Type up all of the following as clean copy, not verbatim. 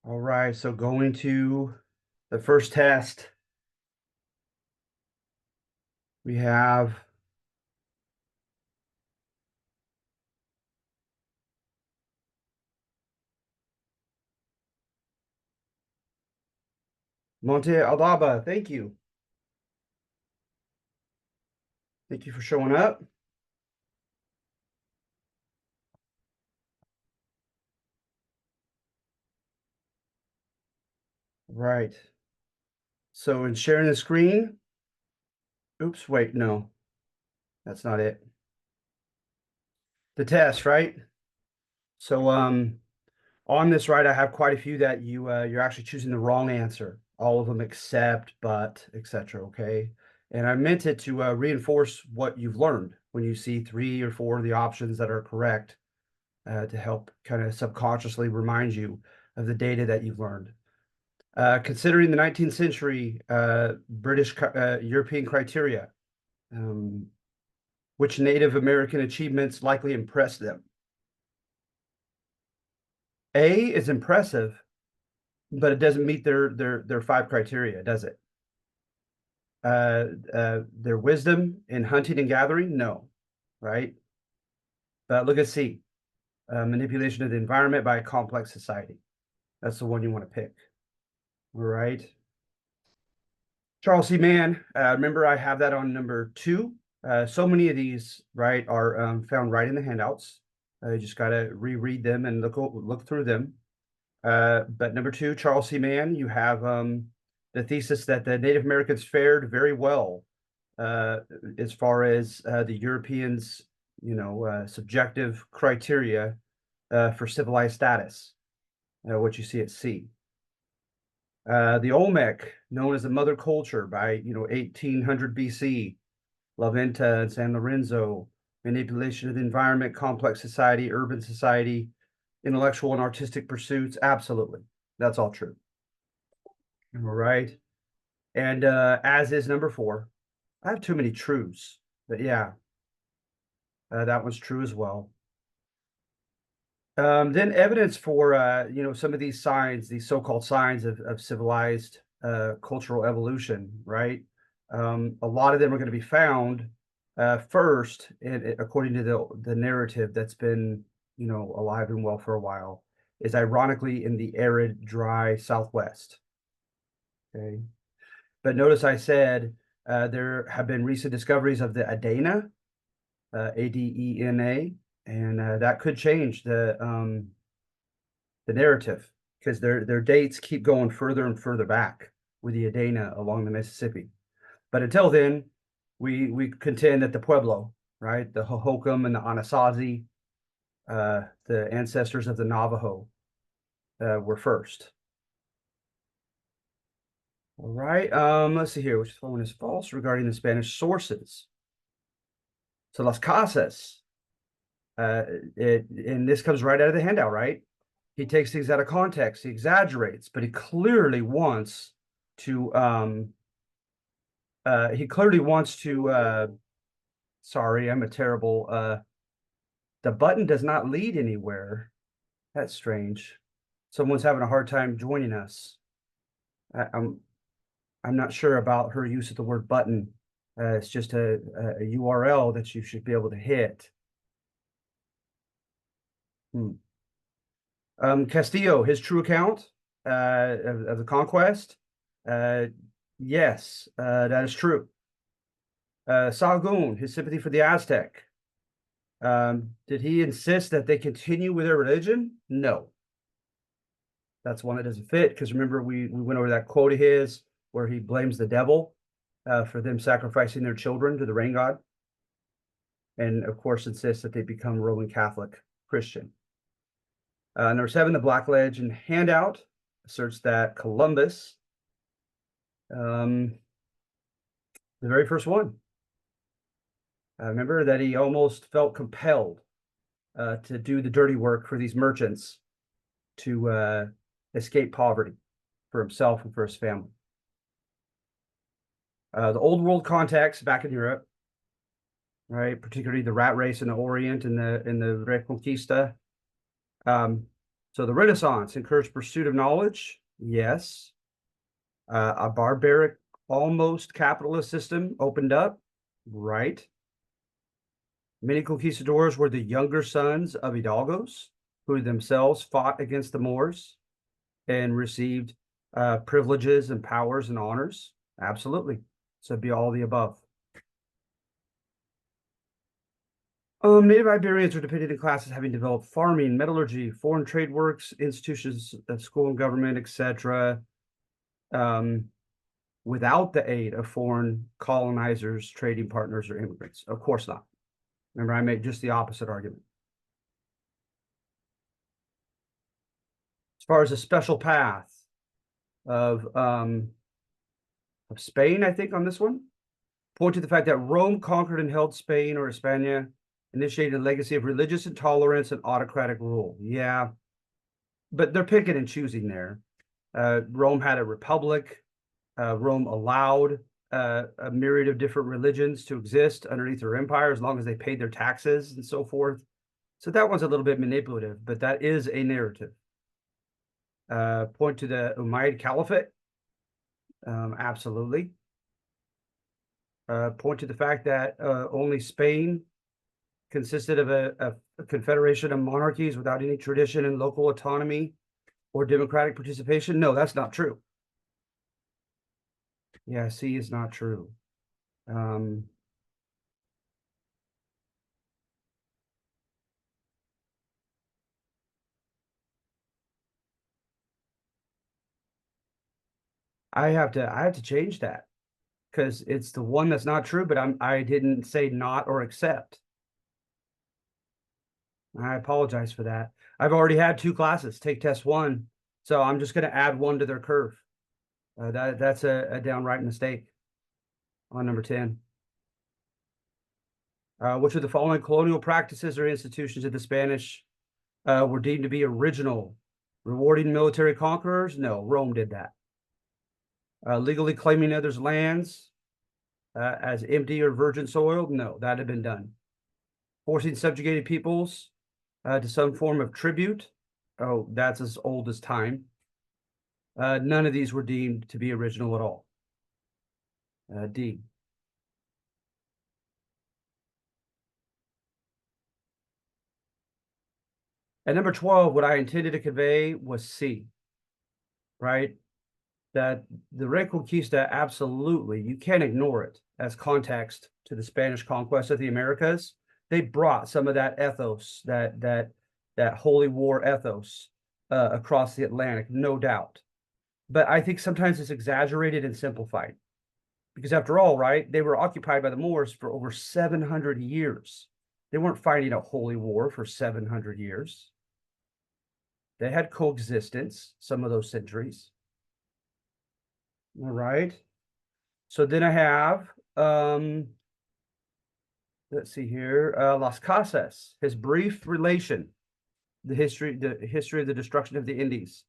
All right, so going to the first test, we have Monte Aldaba. Thank you. Thank you for showing up. Right. So in sharing the screen, oops, wait, no, that's not it. The test, right? So on this, right, I have quite a few that you're actually choosing the wrong answer. All of them except, but, etc. Okay. And I meant it to reinforce what you've learned when you see 3 or 4 of the options that are correct, to help kind of subconsciously remind you of the data that you've learned. Considering the 19th century British European criteria, um, which Native American achievements likely impressed them? A is impressive, but it doesn't meet their 5 criteria, does it? Their wisdom in hunting and gathering, no, right? But look at C, manipulation of the environment by a complex society. That's the one you want to pick. All right. Charles C. Mann, remember I have that on number 2. So many of these, right, are found right in the handouts. You just got to reread them and look through them. But number 2, Charles C. Mann, you have the thesis that the Native Americans fared very well as far as the Europeans, subjective criteria for civilized status, what you see at C. The Olmec, known as the mother culture by 1800 BC, La Venta and San Lorenzo, manipulation of the environment, complex society, urban society, intellectual and artistic pursuits. Absolutely, that's all true. All right, and as is number 4, I have too many truths, but yeah, that one's true as well. Then evidence for some of these signs, these so-called signs of civilized cultural evolution, right? A lot of them are going to be found first, according to the narrative that's been alive and well for a while, is ironically in the arid, dry Southwest. Okay, but notice I said there have been recent discoveries of the Adena, Adena, and that could change the narrative because their dates keep going further and further back with the Adena along the Mississippi. But until then, we contend that the Pueblo, right, the Hohokam and the Anasazi, the ancestors of the Navajo, were first. All right. Let's see here. Which one is false regarding the Spanish sources? So Las Casas. And this comes right out of the handout, right? He takes things out of context, he exaggerates, but he clearly wants to sorry, I'm a terrible the button does not lead anywhere. That's strange. Someone's having a hard time joining us. I'm not sure about her use of the word button. It's just a URL that you should be able to hit. Castillo, his true account of the conquest. Yes, that is true. Sahagún, his sympathy for the Aztec. Did he insist that they continue with their religion? No. That's one that doesn't fit because remember we went over that quote of his where he blames the devil for them sacrificing their children to the rain god, and of course insists that they become Roman Catholic Christian. Number 7, the Black Legend handout asserts that Columbus, the very first one, remember that he almost felt compelled to do the dirty work for these merchants to escape poverty for himself and for his family. The old world context back in Europe, right? Particularly the rat race in the Orient and the Reconquista. So the Renaissance encouraged pursuit of knowledge. Yes. A barbaric, almost capitalist system opened up. Right. Many conquistadors were the younger sons of hidalgos who themselves fought against the Moors and received privileges and powers and honors. Absolutely. So it'd be all the above. Native Iberians are depicted in classes having developed farming, metallurgy, foreign trade works, institutions of school and government, etc., without the aid of foreign colonizers, trading partners, or immigrants. Of course not. Remember, I made just the opposite argument. As far as a special path of Spain, I think on this one, point to the fact that Rome conquered and held Spain or Hispania, initiated a legacy of religious intolerance and autocratic rule. Yeah, but they're picking and choosing there. Rome had a republic. Rome allowed a myriad of different religions to exist underneath their empire as long as they paid their taxes and so forth. So that one's a little bit manipulative, but that is a narrative. Point to the Umayyad Caliphate. Absolutely. Point to the fact that only Spain consisted of a confederation of monarchies without any tradition and local autonomy or democratic participation. No, that's not true. Yeah, C is not true. I have to change that because it's the one that's not true, but I didn't say not or accept. I apologize for that. I've already had 2 classes take test 1, so I'm just going to add 1 to their curve. That's a downright mistake on number 10. Which of the following colonial practices or institutions of the Spanish were deemed to be original? Rewarding military conquerors? No, Rome did that. Legally claiming others' lands as empty or virgin soil? No, that had been done. Forcing subjugated peoples to some form of tribute? Oh, that's as old as time. None of these were deemed to be original at all. D. At number 12, what I intended to convey was C, right? That the Reconquista, absolutely, you can't ignore it as context to the Spanish conquest of the Americas. They brought some of that ethos, that holy war ethos across the Atlantic, no doubt. But I think sometimes it's exaggerated and simplified. Because after all, right, they were occupied by the Moors for over 700 years. They weren't fighting a holy war for 700 years. They had coexistence some of those centuries. All right. So then I have, let's see here, Las Casas, his brief relation, the history of the destruction of the Indies.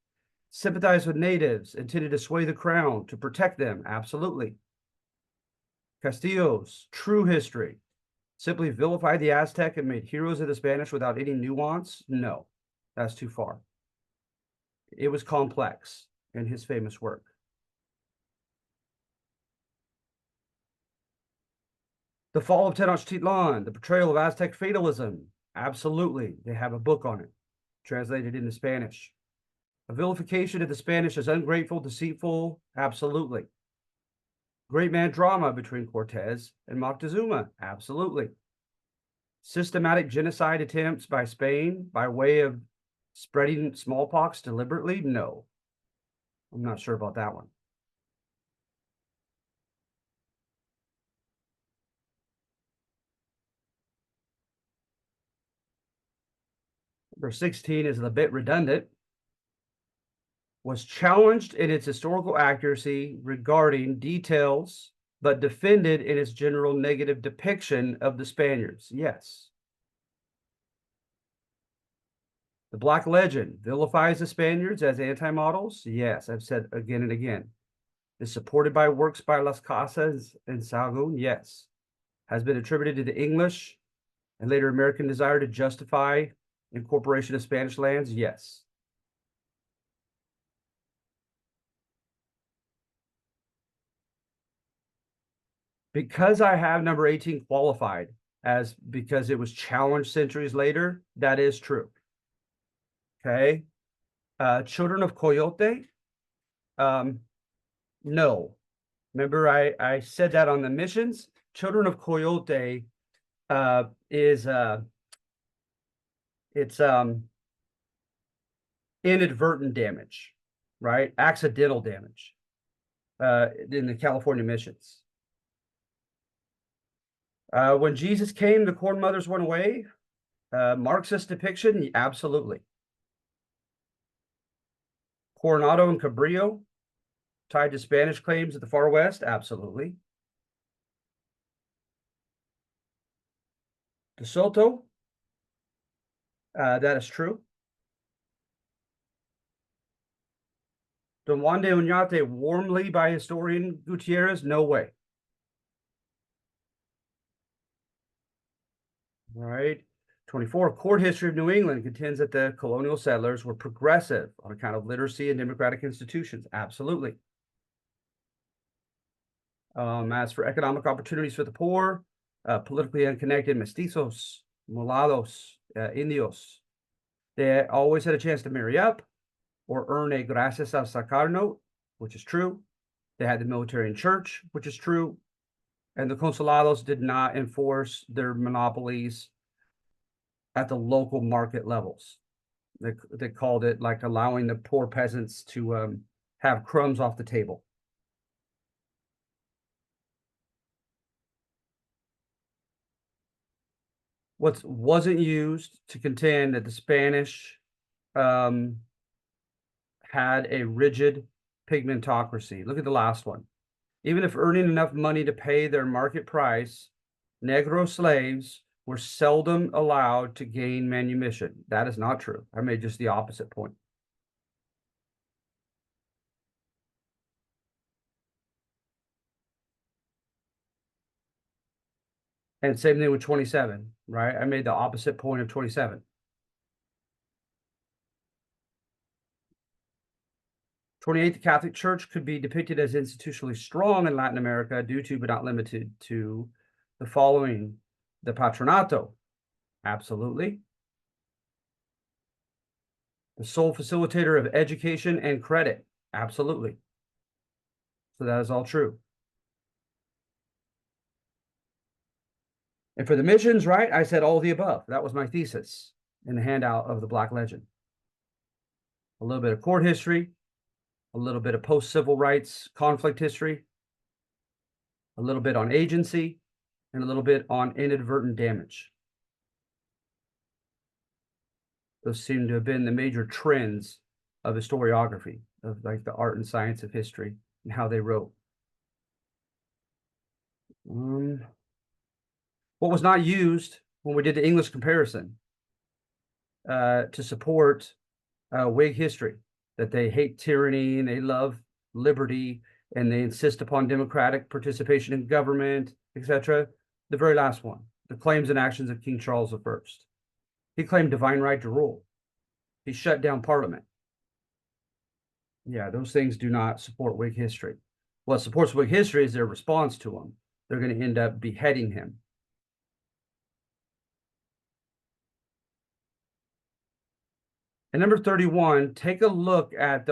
Sympathized with natives, intended to sway the crown, to protect them, absolutely. Castillo's true history, simply vilified the Aztec and made heroes of the Spanish without any nuance? No, that's too far. It was complex in his famous work. The Fall of Tenochtitlan, the portrayal of Aztec fatalism. Absolutely. They have a book on it, translated into Spanish. A vilification of the Spanish as ungrateful, deceitful. Absolutely. Great man drama between Cortez and Moctezuma. Absolutely. Systematic genocide attempts by Spain by way of spreading smallpox deliberately? No. I'm not sure about that one. Number 16 is a bit redundant. Was challenged in its historical accuracy regarding details, but defended in its general negative depiction of the Spaniards. Yes. The Black Legend vilifies the Spaniards as anti-models. Yes, I've said again and again. Is supported by works by Las Casas and Sahagún. Yes. Has been attributed to the English and later American desire to justify incorporation of Spanish lands. Yes. Because I have number 18 qualified as because it was challenged centuries later, that is true. Okay. Children of Coyote. No. Remember, I said that on the missions. Children of Coyote is it's inadvertent damage, right? Accidental damage in the California missions. When Jesus came, the corn mothers went away. Marxist depiction, absolutely. Coronado and Cabrillo tied to Spanish claims at the far west, absolutely. De Soto, that is true. Don Juan de Oñate warmly by historian Gutierrez, no way. All right. 24, court history of New England contends that the colonial settlers were progressive on account of literacy and democratic institutions. Absolutely. As for economic opportunities for the poor, politically unconnected mestizos, mulattoes, indios, they always had a chance to marry up or earn a gracias a sacar note, which is true. They had the military and church, which is true. And the consulados did not enforce their monopolies at the local market levels. They called it like allowing the poor peasants to have crumbs off the table. What wasn't used to contend that the Spanish had a rigid pigmentocracy. Look at the last one. Even if earning enough money to pay their market price, Negro slaves were seldom allowed to gain manumission. That is not true. I made just the opposite point. And same thing with 27, right? I made the opposite point of 27. 28, the Catholic Church could be depicted as institutionally strong in Latin America due to, but not limited to, the following: the Patronato, absolutely. The sole facilitator of education and credit, absolutely. So that is all true. And for the missions, right, I said all of the above. That was my thesis in the handout of the Black Legend. A little bit of court history, a little bit of post-civil rights conflict history, a little bit on agency, and a little bit on inadvertent damage. Those seem to have been the major trends of historiography, of like the art and science of history and how they wrote. What was not used when we did the English comparison to support Whig history, that they hate tyranny and they love liberty and they insist upon democratic participation in government, etc. The very last one, the claims and actions of King Charles I. He claimed divine right to rule. He shut down Parliament. Yeah, those things do not support Whig history. What supports Whig history is their response to him. They're going to end up beheading him. And number 31, take a look at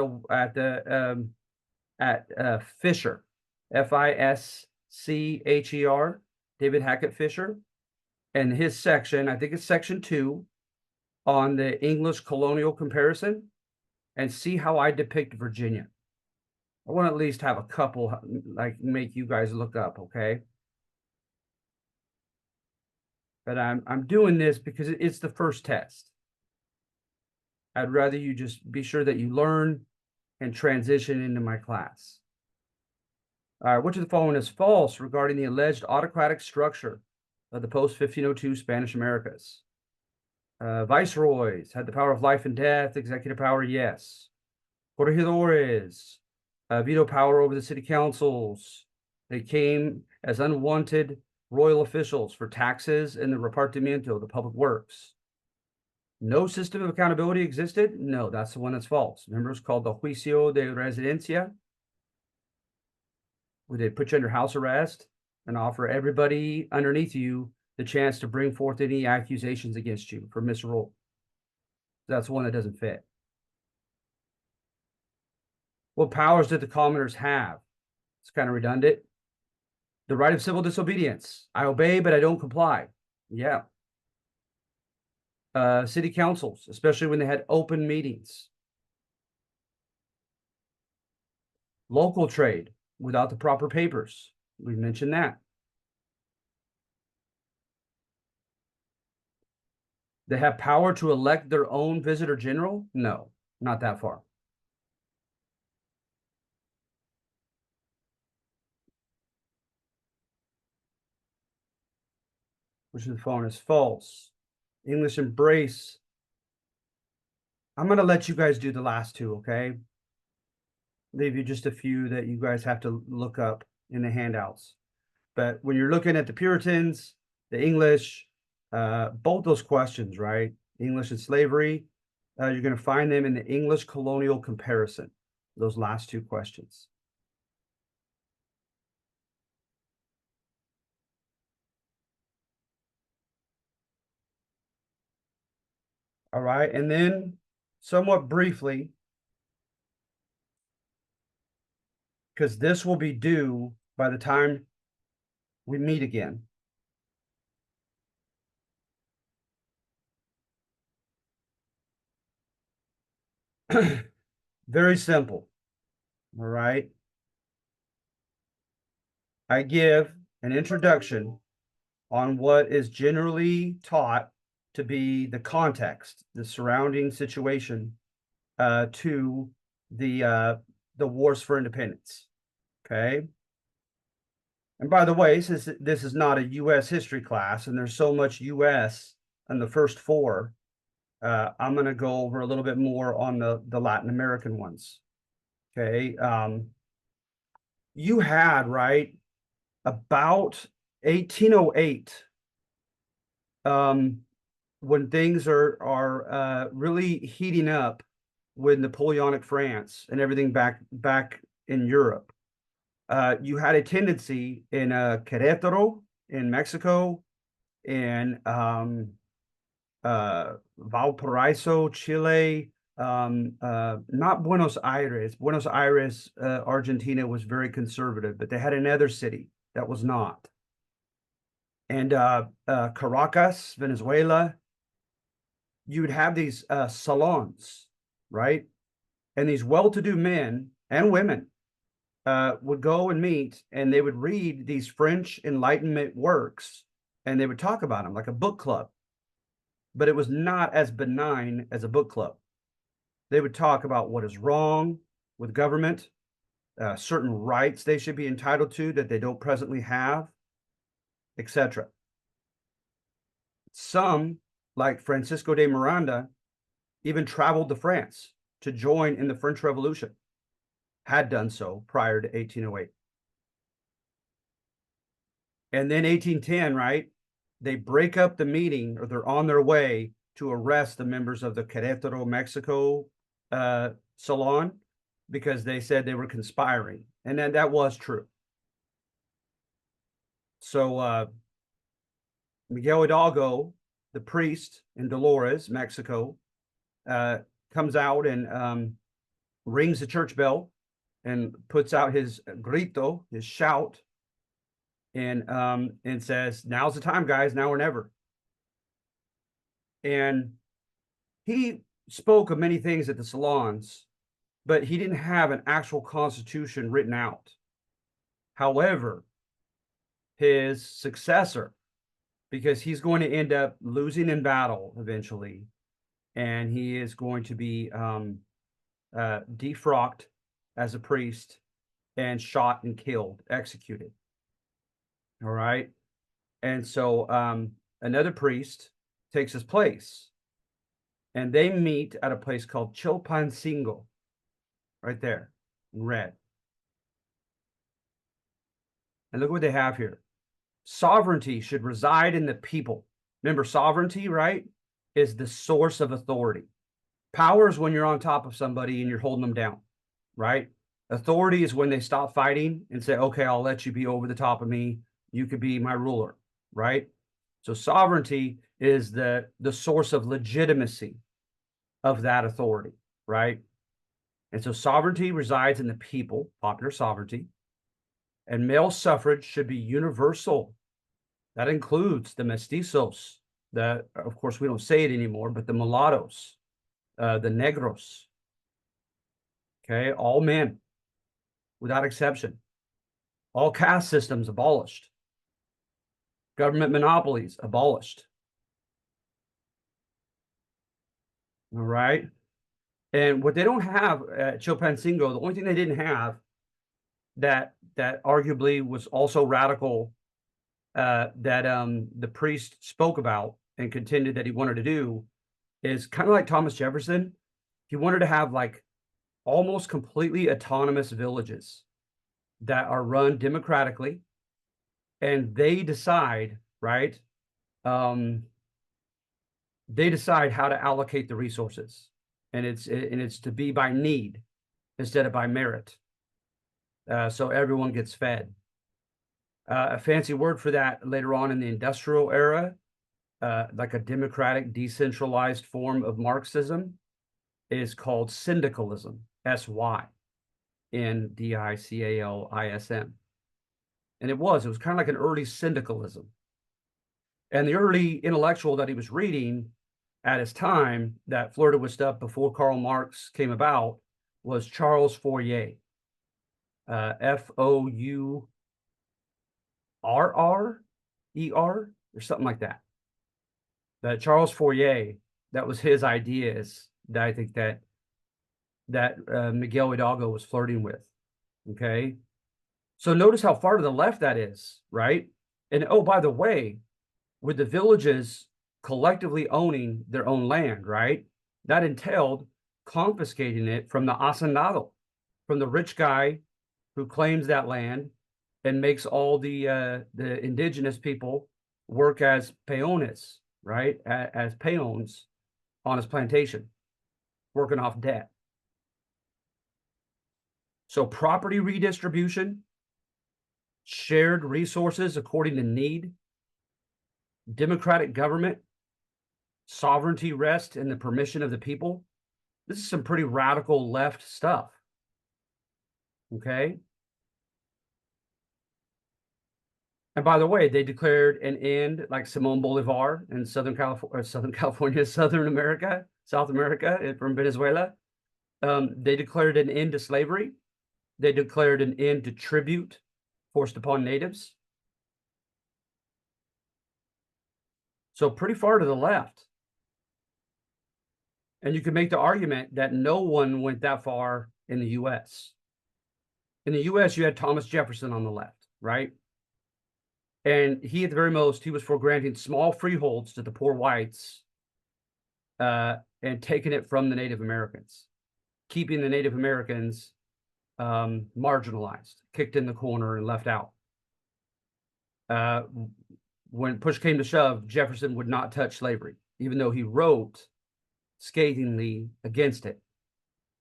Fisher, Fischer, David Hackett Fischer, and his section, I think it's section 2, on the English colonial comparison, and see how I depict Virginia. I want to at least have a couple, like, make you guys look up, okay? But I'm doing this because it's the first test. I'd rather you just be sure that you learn and transition into my class. All right, which of the following is false regarding the alleged autocratic structure of the post-1502 Spanish Americas? Viceroys had the power of life and death, executive power, yes. Corregidores, veto power over the city councils. They came as unwanted royal officials for taxes and the repartimiento, the public works. No system of accountability existed? No, that's the one that's false. Remember, it's called the Juicio de Residencia, where they put you under house arrest and offer everybody underneath you the chance to bring forth any accusations against you for misrule. That's one that doesn't fit. What powers did the commoners have? It's kind of redundant. The right of civil disobedience. I obey, but I don't comply. Yeah. City councils, especially when they had open meetings. Local trade without the proper papers. We mentioned that. They have power to elect their own visitor general? No, not that far. Which of the phone is false? English embrace. I'm going to let you guys do the last two, okay? Leave you just a few that you guys have to look up in the handouts. But when you're looking at the Puritans, the English, both those questions, right? English and slavery, you're going to find them in the English colonial comparison, those last two questions. All right. And then somewhat briefly, because this will be due by the time we meet again. Very simple. All right. I give an introduction on what is generally taught to be the context, the surrounding situation to the wars for independence. Okay. And by the way, since this is not a U.S. history class and there's so much U.S. in the first four, I'm going to go over a little bit more on the Latin American ones. Okay. You had, right, about 1808, when things are really heating up with Napoleonic France and everything back in Europe. You had a tendency in Querétaro in Mexico, in Valparaiso, Chile, not Buenos Aires. Buenos Aires, Argentina was very conservative, but they had another city that was not. And Caracas, Venezuela, you would have these salons, right? And these well-to-do men and women would go and meet, and they would read these French Enlightenment works, and they would talk about them like a book club. But it was not as benign as a book club. They would talk about what is wrong with government, certain rights they should be entitled to that they don't presently have, etc. Some, like Francisco de Miranda, even traveled to France to join in the French Revolution, had done so prior to 1808. And then 1810, right? They break up the meeting, or they're on their way to arrest the members of the Querétaro, Mexico salon, because they said they were conspiring. And then that was true. So Miguel Hidalgo, the priest in Dolores, Mexico, comes out and rings the church bell and puts out his grito, his shout, and says, "Now's the time, guys, now or never." And he spoke of many things at the salons, but he didn't have an actual constitution written out. However, his successor, because he's going to end up losing in battle eventually, and he is going to be defrocked as a priest and shot and killed, executed. All right. And so another priest takes his place, and they meet at a place called Chilpancingo, right there in red. And look what they have here. Sovereignty should reside in the people. Remember, sovereignty, right, is the source of authority. Power is when you're on top of somebody and you're holding them down, right? Authority is when they stop fighting and say, okay, I'll let you be over the top of me. you could be my ruler, right? So sovereignty is the source of legitimacy of that authority, right? And so sovereignty resides in the people, popular sovereignty, and male suffrage should be universal. That includes the mestizos, of course, we don't say it anymore, but the mulattoes, the negros, okay, all men without exception, all caste systems abolished, government monopolies abolished. All right. And what they don't have at Chilpancingo, the only thing they didn't have that arguably was also radical, that the priest spoke about and contended that he wanted to do, is kind of like Thomas Jefferson. He wanted to have like almost completely autonomous villages that are run democratically, and they decide, right? They decide how to allocate the resources, and it's to be by need instead of by merit. So everyone gets fed. A fancy word for that later on in the industrial era, like a democratic, decentralized form of Marxism, is called syndicalism, SYNDICALISM. And it was kind of like an early syndicalism. And the early intellectual that he was reading at his time that flirted with stuff before Karl Marx came about was Charles Fourier, Fourrer, or something like that. That Charles Fourier, that was his ideas that I think that Miguel Hidalgo was flirting with. Okay, so notice how far to the left that is, right? And oh, by the way, with the villages collectively owning their own land, right? That entailed confiscating it from the hacendado, from the rich guy who claims that land and makes all the indigenous people work as peones, right? As peons on his plantation, working off debt. So property redistribution, shared resources according to need, democratic government, sovereignty rests in the permission of the people. This is some pretty radical left stuff. Okay. And by the way, they declared an end, like Simon Bolivar in Southern California, Southern America, South America, from Venezuela. They declared an end to slavery. They declared an end to tribute forced upon natives. So pretty far to the left. And you can make the argument that no one went that far in the US. In the US, you had Thomas Jefferson on the left, right? And he, at the very most, he was for granting small freeholds to the poor whites, and taking it from the Native Americans, keeping the Native Americans marginalized, kicked in the corner, and left out. When push came to shove, Jefferson would not touch slavery, even though he wrote scathingly against it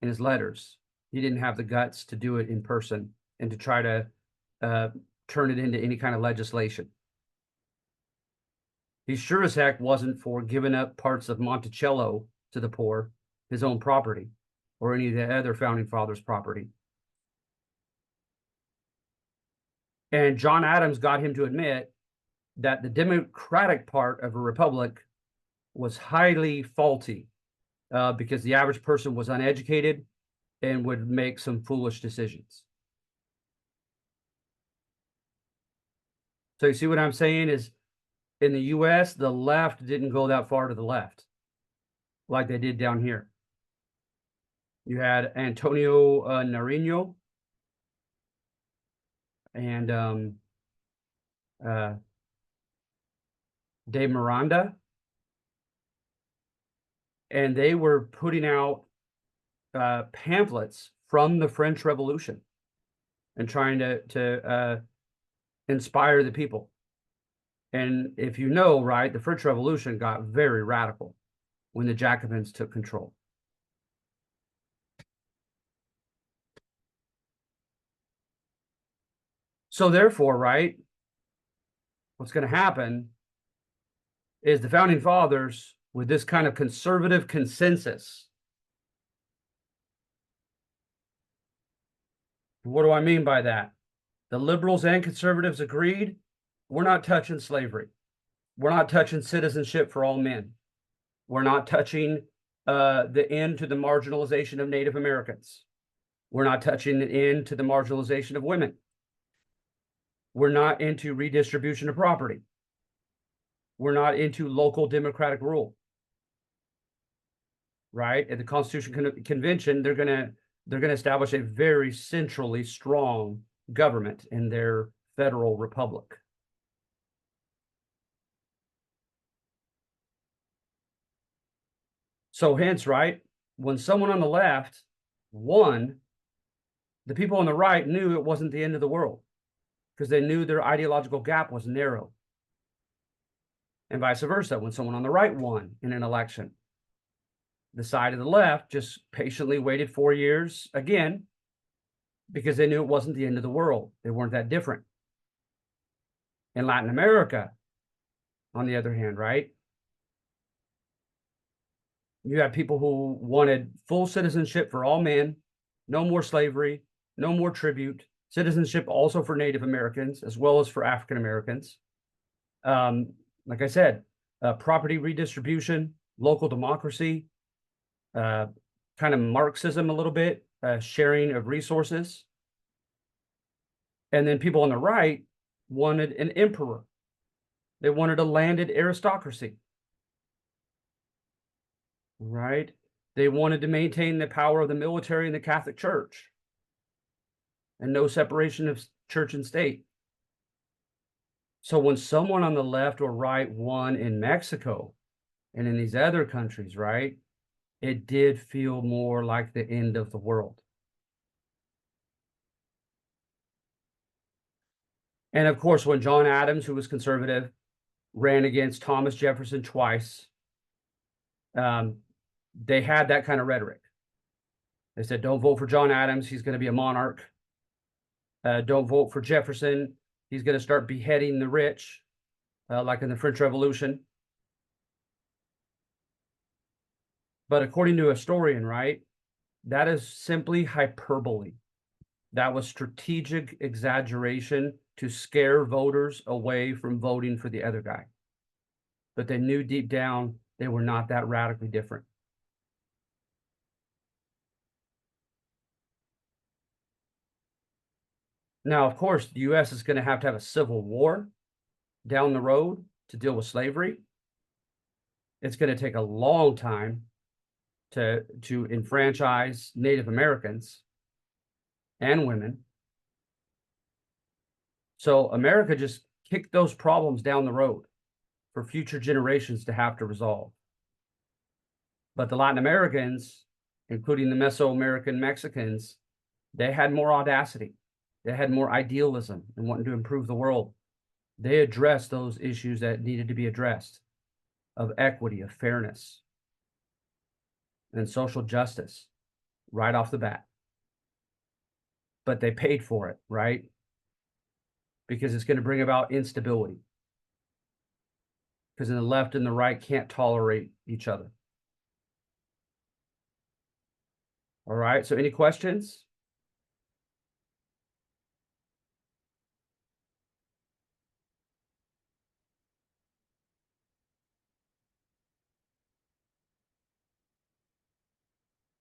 in his letters. He didn't have the guts to do it in person and to try to turn it into any kind of legislation. He sure as heck wasn't for giving up parts of Monticello to the poor, his own property, or any of the other founding fathers' property. And John Adams got him to admit that the democratic part of a republic was highly faulty, because the average person was uneducated and would make some foolish decisions. So you see what I'm saying is, in the US, the left didn't go that far to the left like they did down here. You had Antonio Nariño and de Miranda, and they were putting out pamphlets from the French Revolution and trying to inspire the people. And if you know, right, the French Revolution got very radical when the Jacobins took control. So therefore, right, what's going to happen is the founding fathers, with this kind of conservative consensus. What do I mean by that? The liberals and conservatives agreed, we're not touching slavery. We're not touching citizenship for all men. We're not touching the end to the marginalization of Native Americans. We're not touching the end to the marginalization of women. We're not into redistribution of property. We're not into local democratic rule. Right? At the Constitution Convention, they're gonna establish a very centrally strong government in their federal republic. So hence, right, when someone on the left won, the people on the right knew it wasn't the end of the world because they knew their ideological gap was narrow. And vice versa, when someone on the right won in an election, the side of the left just patiently waited 4 years again because they knew it wasn't the end of the world. They weren't that different. In Latin America, on the other hand, right, you had people who wanted full citizenship for all men, no more slavery, no more tribute, citizenship also for Native Americans as well as for African Americans. Like I said, property redistribution, local democracy, kind of Marxism a little bit, sharing of resources. And then people on the right wanted an emperor. They wanted a landed aristocracy. Right? They wanted to maintain the power of the military and the Catholic Church and no separation of church and state. So when someone on the left or right won in Mexico and in these other countries, right, it did feel more like the end of the world. And of course, when John Adams, who was conservative, ran against Thomas Jefferson twice, they had that kind of rhetoric. They said, don't vote for John Adams. He's going to be a monarch. Don't vote for Jefferson. He's going to start beheading the rich, like in the French Revolution. But according to a historian, right, that is simply hyperbole. That was strategic exaggeration to scare voters away from voting for the other guy. But they knew deep down they were not that radically different. Now, of course, the U.S. is going to have a civil war down the road to deal with slavery. It's going to take a long time to enfranchise Native Americans and women. So America just kicked those problems down the road for future generations to have to resolve. But the Latin Americans, including the Mesoamerican Mexicans, they had more audacity. They had more idealism and wanting to improve the world. They addressed those issues that needed to be addressed of equity, of fairness, and social justice right off the bat. But they paid for it, right? Because it's going to bring about instability. Because the left and the right can't tolerate each other. All right, so any questions?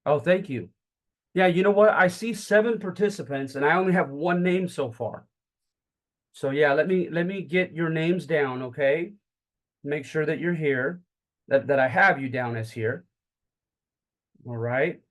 Oh, thank you. Yeah, you know what? I see 7 participants and I only have 1 name so far. So yeah, let me get your names down, okay? Make sure that you're here, that I have you down as here. All right.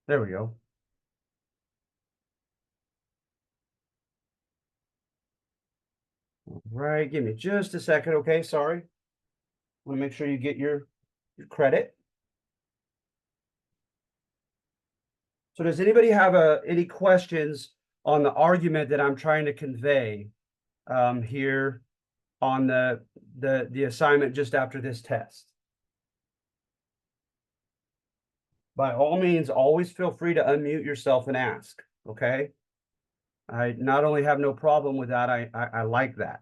There we go. All right, give me just a second, okay? Sorry. Want to make sure you get your credit. So does anybody have any questions on the argument that I'm trying to convey here on the assignment just after this test? By all means, always feel free to unmute yourself and ask, okay? I not only have no problem with that, I like that.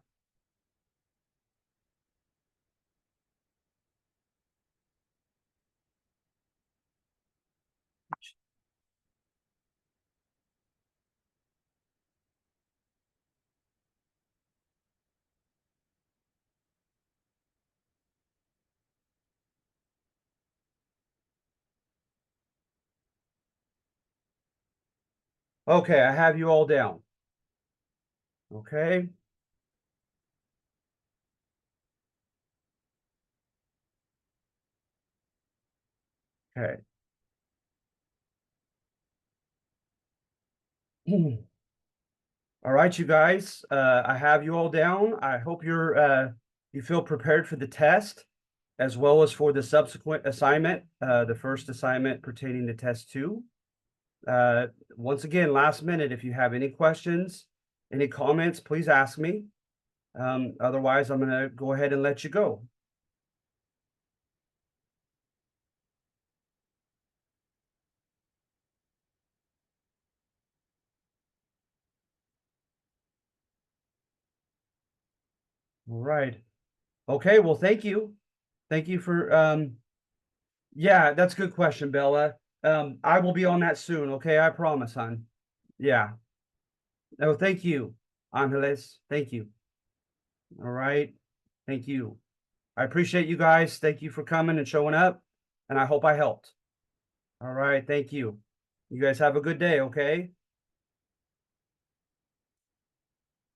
Okay, I have you all down. Okay. Okay. All right, you guys. I have you all down. I hope you feel prepared for the test as well as for the subsequent assignment, the first assignment pertaining to test 2. Once again, last minute, if you have any questions, any comments, please ask me. Otherwise, I'm going to go ahead and let you go. All right. Okay, well, thank you. Thank you for yeah, that's a good question, Bella. I will be on that soon, okay? I promise, hon. Yeah. Oh, thank you, Angeles. Thank you. All right. Thank you. I appreciate you guys. Thank you for coming and showing up, and I hope I helped. All right. Thank you. You guys have a good day, okay?